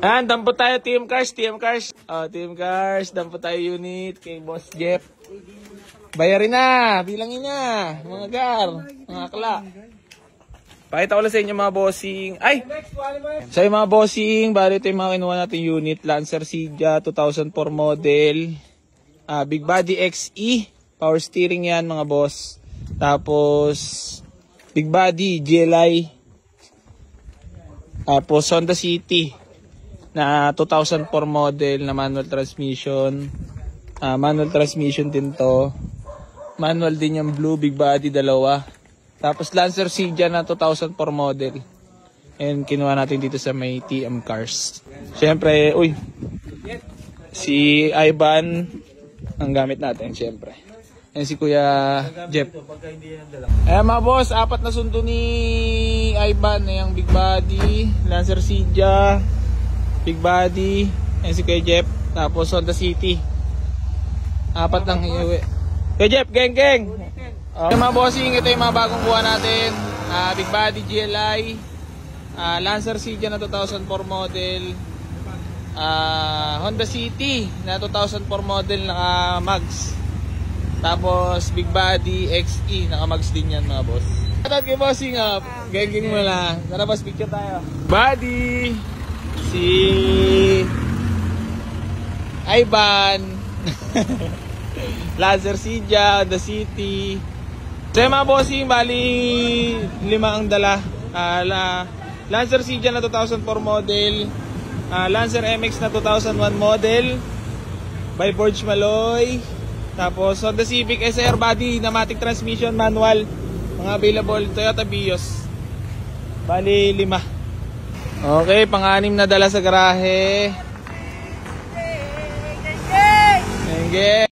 Ayan, dampo tayo, Team Cars. Team Cars, dampo tayo unit kay Boss Jeff. Bayarin na, bilangin na, mga gar, mga akla. Pakita ko lang sa inyo mga bossing. Ay! So yung mga bossing, bali ito yung mga kinuha natin unit. Lancer Sedia 2004 model. Big Body XE. Power steering yan mga boss. Tapos Big Body GLI. Tapos Honda City na 2004 model na manual transmission. Manual transmission din to. Manual din yung blue Big Body dalawa. Tapos Lancer Sedia na 2004 model. And kinuha natin dito sa may TM Cars. Siyempre, si Ivan ang gamit natin, siyempre. And si Kuya Jeff. Ayan mga boss, 4 na sundo ni Ivan na yung Big Body, Lancer Sedia, Big Body, and si Kuya Jeff. Tapos Honda City. 4 lang iuwi. Kuya Jeff, geng! Okay mga bossing, ito yung mga bagong kuha natin. Big Body GLI, Lancer Sedia na 2004 model, Honda City na 2004 model naka mags. Tapos Big Body XE naka mags din yan mga boss. Shoutout kay bossing, geng mo lang. Tara boss, picture tayo. Body, si Ivan, Lancer Sedia, Honda City. So mga bossing, bali 5 ang dala. Lancer Sedia na 2004 model, Lancer MX na 2001 model by Forge Maloy. Tapos Honda Civic SR body, pneumatic transmission, manual. Mga available, Toyota Vios. Bali 5. Okay, pang-6 na dala sa garahe. Geng!